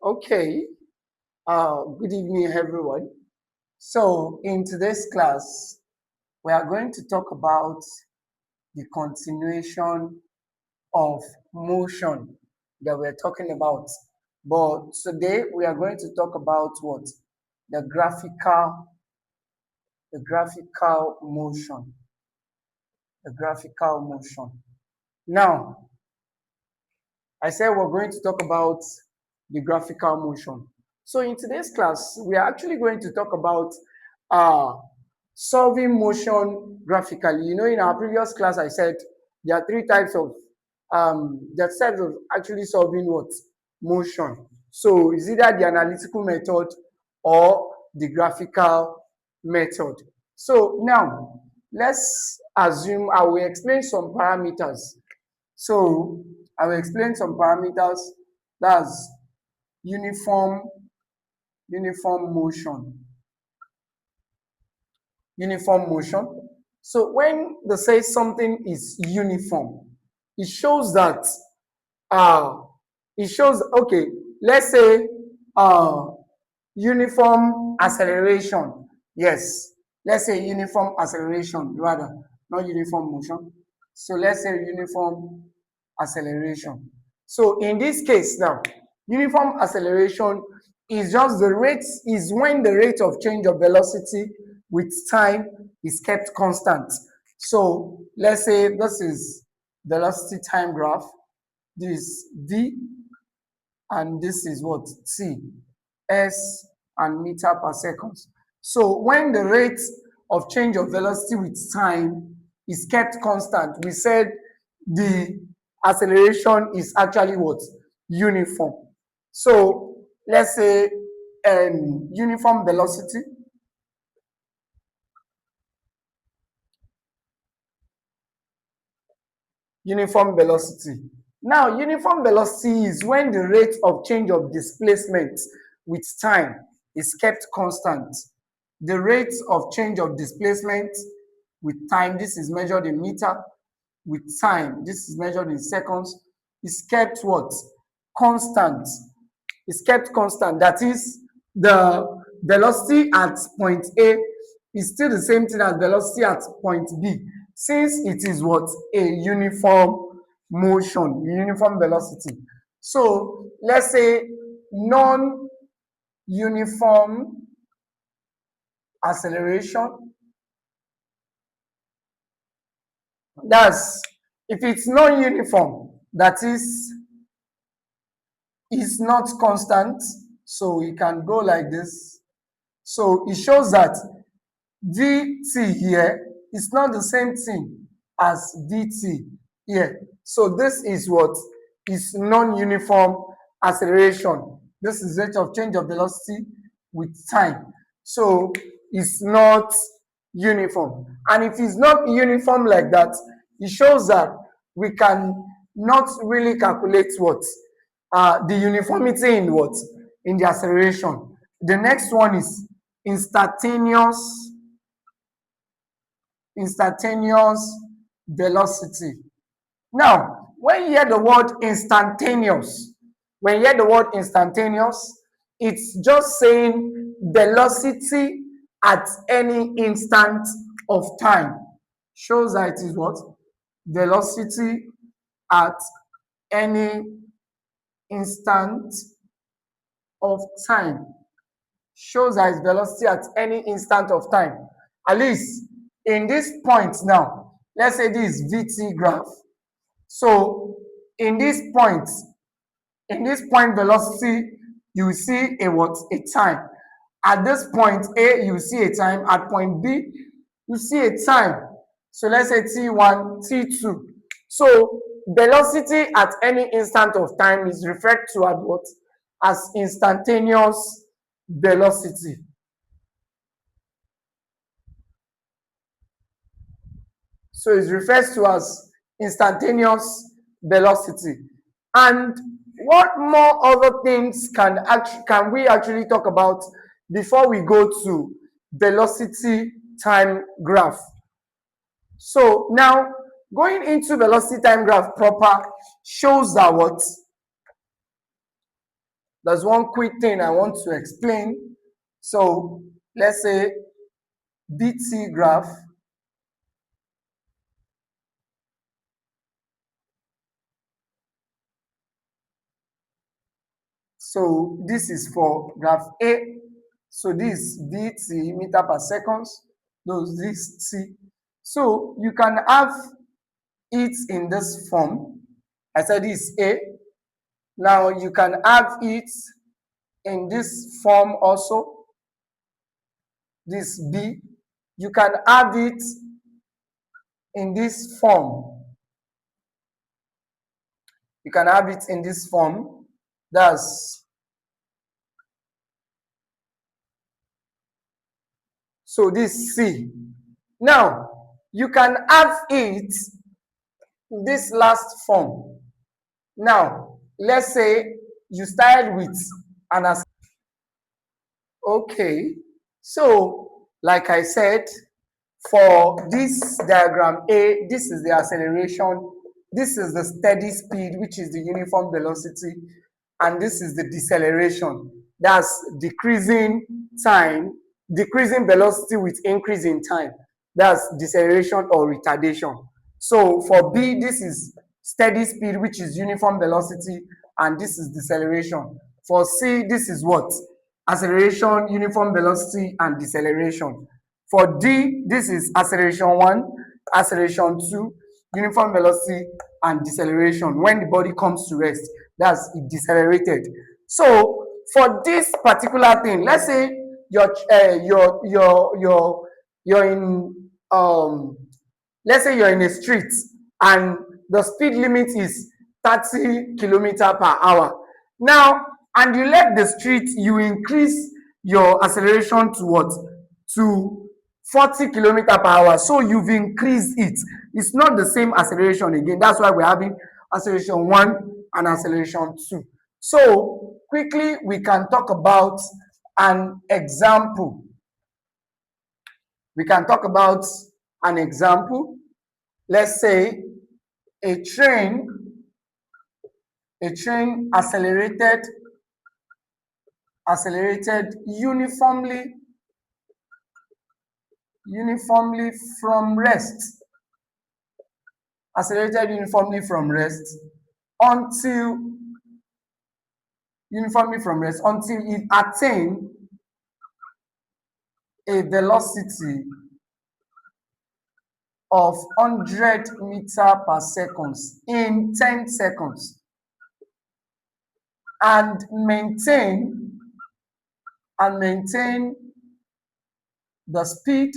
Okay, good evening, everyone. So, in today's class, we are going to talk about the continuation of motion that we're talking about. But today, we are going to talk about what? The graphical motion. The graphical motion. Now, I said we're going to talk about the graphical motion. So in today's class, we are actually going to talk about uh, solving motion graphically. You know, in our previous class, I said there are types of actually solving what? Motion. So it's either the analytical method or the graphical method. So now, let's assume I will explain some parameters. So I will explain some parameters. That's uniform motion. Uniform motion. So when they say something is uniform, it shows that okay, let's say uniform acceleration. Yes, let's say uniform acceleration rather, not uniform motion. So let's say uniform acceleration. So in this case now, uniform acceleration is just is when the rate of change of velocity with time is kept constant. So let's say this is velocity time graph, this is v, and this is what? T, s, and meter per second. So when the rate of change of velocity with time is kept constant, we said the acceleration is actually what? Uniform. So let's say uniform velocity. Uniform velocity. Now, uniform velocity is when the rate of change of displacement with time is kept constant. The rate of change of displacement with time, this is measured in meter, with time, this is measured in seconds, is kept what? Constant. Is kept constant. That is, the velocity at point A is still the same thing as velocity at point B, since it is what? A uniform motion, uniform velocity. So let's say non-uniform acceleration. That's if it's non-uniform, that is not constant. So we can go like this. So it shows that VT here is not the same thing as VT here. So this is what is non-uniform acceleration. This is rate of change of velocity with time. So it's not uniform. And if it's not uniform like that, it shows that we can not really calculate what? The uniformity in what? In the acceleration. The next one is instantaneous velocity. Now, when you hear the word instantaneous, it's just saying velocity at any instant of time. Shows that it is what? Velocity at any instant of time. Shows that it's velocity at any instant of time. At least in this point now, let's say this is VT graph. So in this point velocity, you see a what? A time. At this point A, you see a time. At point B, you see a time. So let's say T1, T2. So velocity at any instant of time is referred to as what? As instantaneous velocity. So it refers to as instantaneous velocity. And what more other things can we actually talk about before we go to velocity time graph? So now going into velocity time graph proper shows that what? there's one quick thing I want to explain. So let's say BT graph. So this is for graph A. So this BT meter per seconds. Those this T. So you can have it in this form. I said this is A. Now you can have it in this form also. This B. You can have it in this form. You can have it in this form. That's so this C. Now you can have it in this last form. Now let's say you started with an okay. So like I said, for this diagram A, this is the acceleration, this is the steady speed, which is the uniform velocity, and this is the deceleration. That's decreasing time, decreasing velocity with increase in time. That's deceleration or retardation. So for B, this is steady speed, which is uniform velocity, and this is deceleration. For C, this is what? Acceleration, uniform velocity, and deceleration. For D, this is acceleration 1, acceleration 2, uniform velocity, and deceleration. When the body comes to rest, that's it decelerated. So for this particular thing, let's say you're in let's say you're in a street and the speed limit is 30 kilometer per hour. Now, and you left the street, you increase your acceleration to what? To 40 kilometer per hour. So you've increased it. It's not the same acceleration again. That's why we're having acceleration 1 and acceleration 2. So quickly, we can talk about an example. We can talk about an example. Let's say a train accelerated uniformly from rest, accelerated uniformly from rest until it attained a velocity of 100 meter per second in 10 seconds and maintain the speed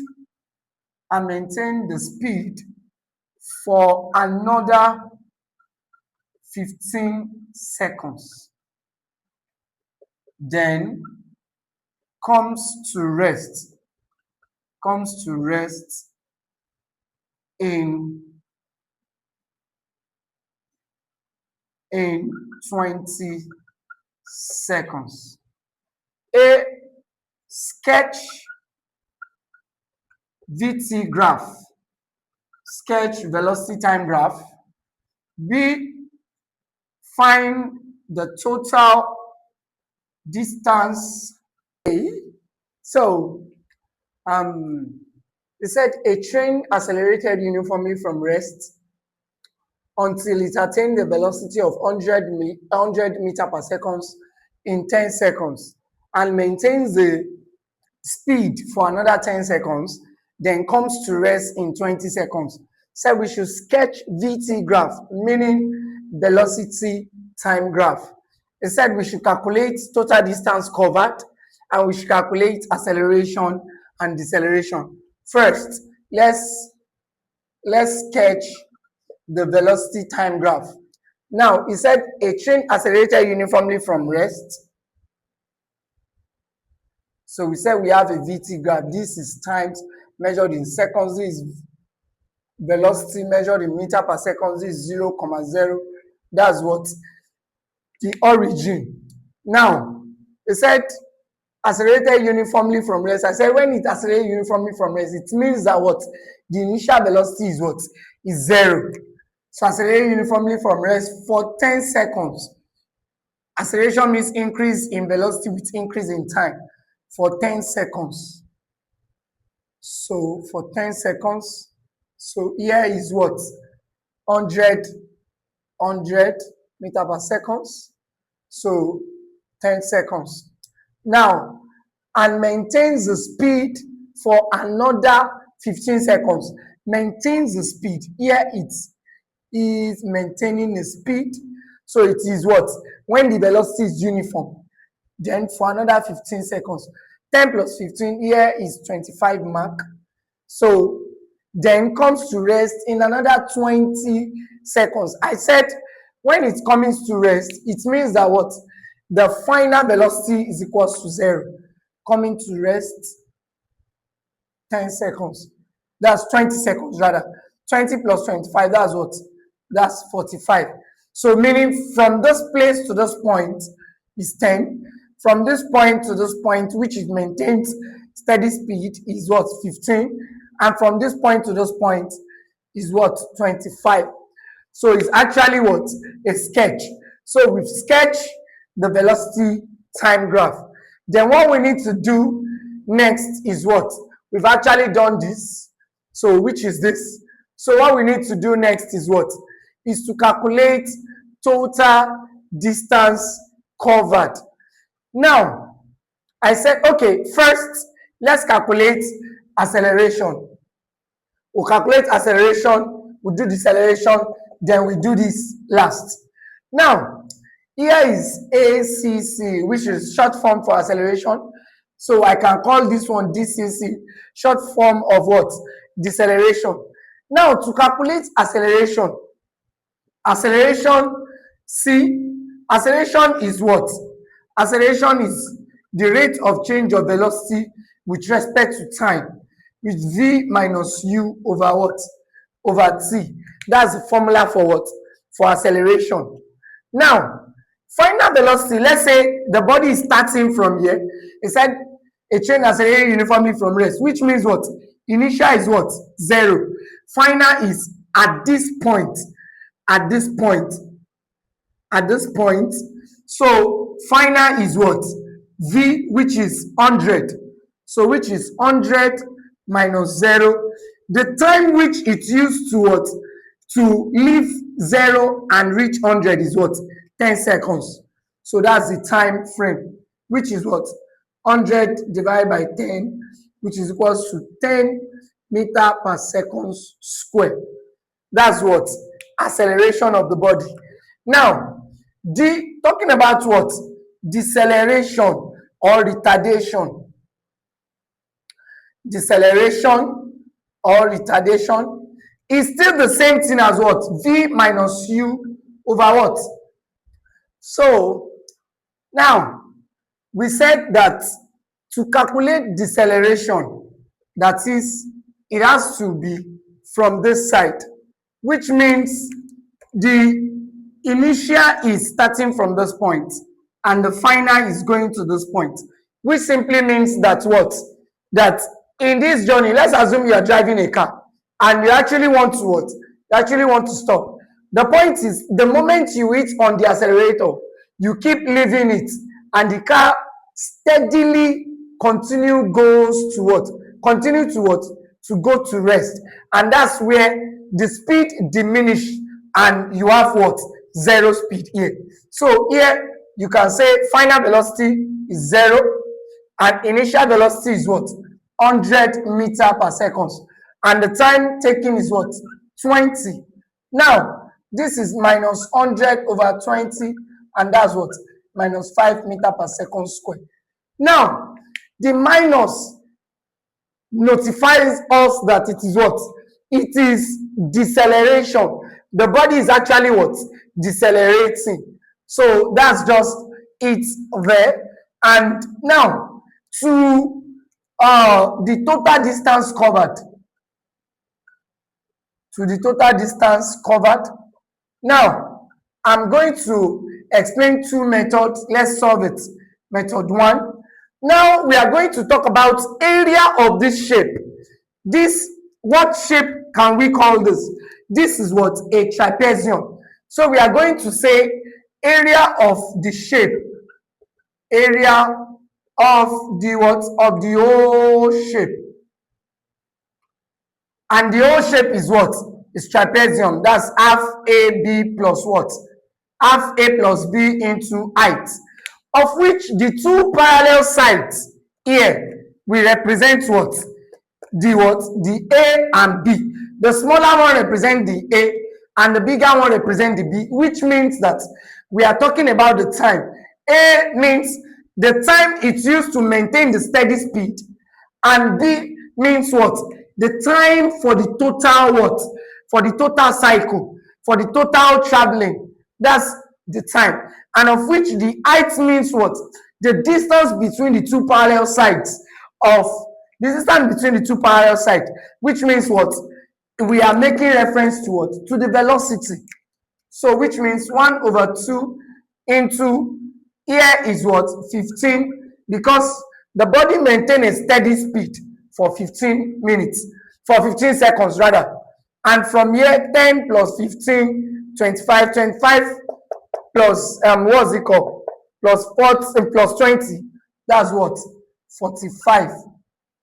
for another 15 seconds, then comes to rest in 20 seconds. A, sketch VT graph, sketch velocity time graph. B, find the total distance. A. So it said a train accelerated uniformly from rest until it attained the velocity of 100 meter per second in 10 seconds and maintains the speed for another 10 seconds, then comes to rest in 20 seconds. So we should sketch VT graph, meaning velocity time graph. It said we should calculate total distance covered and we should calculate acceleration and deceleration. First, let's sketch the velocity time graph. Now, it said a train accelerated uniformly from rest. So we said we have a VT graph. This is times measured in seconds. This is velocity measured in meter per second. This is 0,0. That's what the origin. Now, it said accelerated uniformly from rest. I said when it accelerated uniformly from rest, it means that what? The initial velocity is what? Is 0. So accelerated uniformly from rest for 10 seconds. Acceleration means increase in velocity with increase in time for 10 seconds. So for 10 seconds, so here is what? 100 meter per seconds. So 10 seconds. Now, and maintains the speed for another 15 seconds. Maintains the speed. Here it is maintaining the speed. So it is what? When the velocity is uniform. Then for another 15 seconds. 10 plus 15 here is 25 Mach. So then comes to rest in another 20 seconds. I said when it comes to rest, it means that what? The final velocity is equals to 0. Coming to rest 10 seconds. That's 20 seconds rather. 20 plus 25, that's what? That's 45. So meaning from this place to this point is 10. From this point to this point, which is maintains steady speed, is what? 15. And from this point to this point is what? 25. So it's actually what? A sketch. So we've sketched the velocity time graph. Then what we need to do next is what? We've actually done this. So which is this? So what we need to do next is what? Is to calculate total distance covered. Now, I said, okay, first, let's calculate acceleration. We'll calculate acceleration, we'll do deceleration, then we do this last. Now, here is ACC, which is short form for acceleration. So I can call this one DCC, short form of what? Deceleration. Now, to calculate acceleration is what? Acceleration is the rate of change of velocity with respect to time, with v minus u over what? Over t. That's the formula for what? For acceleration. Now, final velocity, let's say the body is starting from here. It said a train accelerating uniformly from rest, which means what? Initial is what? 0. Final is at this point. At this point. So final is what? V, which is 100. So which is 100 minus 0. The time which it used to what? To leave 0 and reach 100 is what? 10 seconds. So that's the time frame, which is what? 100 divided by 10, which is equals to 10 meter per second square. That's what? Acceleration of the body. Now, talking about what? Deceleration or retardation. Deceleration or retardation is still the same thing as what? V minus U over what? So, now, we said that to calculate deceleration, that is, it has to be from this side, which means the initial is starting from this point and the final is going to this point, which simply means that what? That in this journey, let's assume you are driving a car and you actually want to what? You actually want to stop. The point is, the moment you hit on the accelerator, you keep leaving it and the car steadily goes to what? Continue to what? To go to rest. And that's where the speed diminish and you have what? 0 speed here. So here you can say final velocity is 0 and initial velocity is what? 100 meter per second. And the time taken is what? 20. Now, this is minus 100 over 20 and that's what? Minus 5 meter per second square. Now, the minus notifies us that it is what? It is deceleration. The body is actually what? Decelerating. So that's just it there. And now to the total distance covered. To the total distance covered. Now I'm going to explain two methods. Let's solve it. Method 1. Now we are going to talk about area of this shape. What shape can we call this? This is what? A trapezium. So we are going to say area of the shape, area of the what? Of the whole shape. And the whole shape is what? Is trapezium. That's half AB plus what? Half A plus B into height. Of which the two parallel sides here will represent what? The what? The A and B. The smaller one represent the A and the bigger one represent the B, which means that we are talking about the time. A means the time it's used to maintain the steady speed, and B means what? The time for the total what? For the total cycle, for the total traveling. That's the time. And of which the height means what? The distance between the two parallel sides of the distance between the two parallel sides, which means what? We are making reference to what? To the velocity. So which means 1 over 2 into here is what? 15, because the body maintains a steady speed for 15 minutes, for 15 seconds rather. And from here, 10 plus 15, 25, 25 plus, what's it called? Plus 40, plus 20, that's what? 45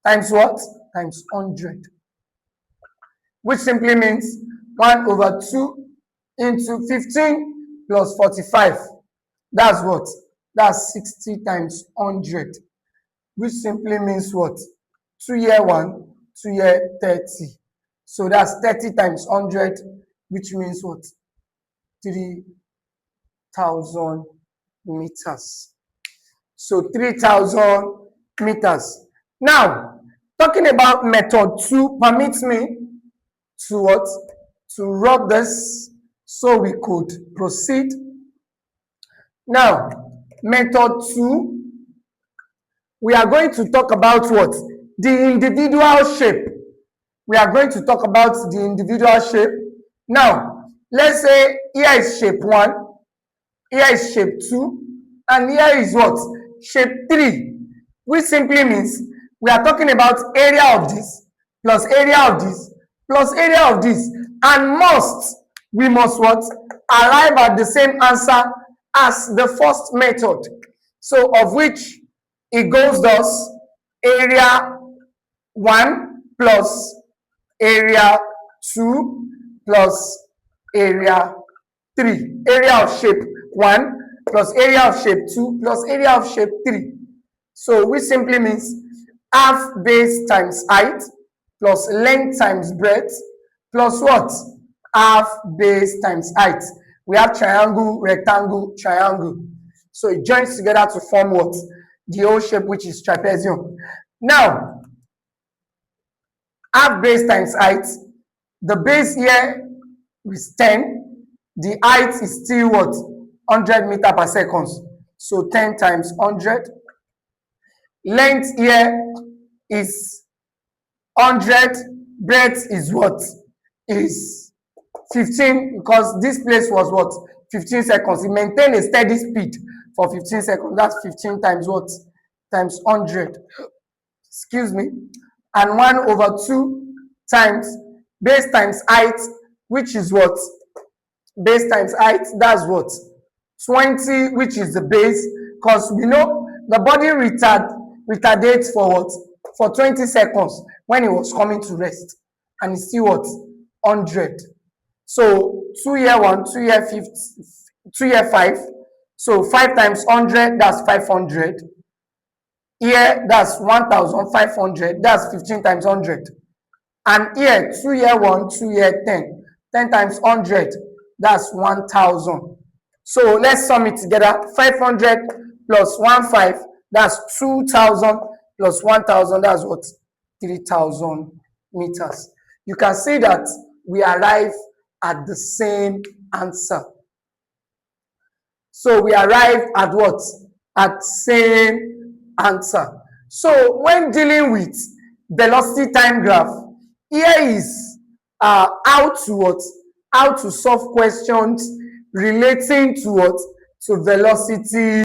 times what? Times 100. Which simply means 1 over 2 into 15 plus 45. That's what? That's 60 times 100. Which simply means what? 2 year 1, 2 year 30. So that's 30 times 100, which means what? 3,000 meters. So 3,000 meters. Now, talking about method 2 permits me to what? To rub this so we could proceed. Now, method 2, we are going to talk about what? The individual shape. We are going to talk about the individual shape. Now, let's say here is shape 1, here is shape 2, and here is what? Shape 3, which simply means we are talking about area of this, plus area of this, plus area of this, and we must what? Arrive at the same answer as the first method. So of which it goes thus: area 1 plus area 2 plus area 3. Area of shape 1 plus area of shape 2 plus area of shape 3. So which simply means half base times height plus length times breadth plus what? Half base times height. We have triangle, rectangle, triangle. So it joins together to form what? The whole shape, which is trapezium. Now, half base times height. The base here is 10. The height is still what? 100 meters per second. So 10 times 100. Length here is 100. Breadth is what? Is 15, because this place was what? 15 seconds. It maintained a steady speed for 15 seconds. That's 15 times what? Times 100. Excuse me. And 1 over 2 times base times height, which is what? Base times height, that's what? 20, which is the base, because we know the body retardates for what? For 20 seconds when it was coming to rest. And it's still what? 100. So 2 year 1, 2 year 5, 2 year 5. So 5 times 100, that's 500. Here, that's 1,500. That's 15 times 100. And here, 2 year 1, 2 year 10. 10 times 100, that's 1,000. So let's sum it together. 500 plus 15, that's 2,000 plus 1,000, that's what? 3,000 meters. You can see that we arrive at the same answer. So we arrive at what? At same answer. So when dealing with velocity time graph, here is how to solve questions relating to what? To velocity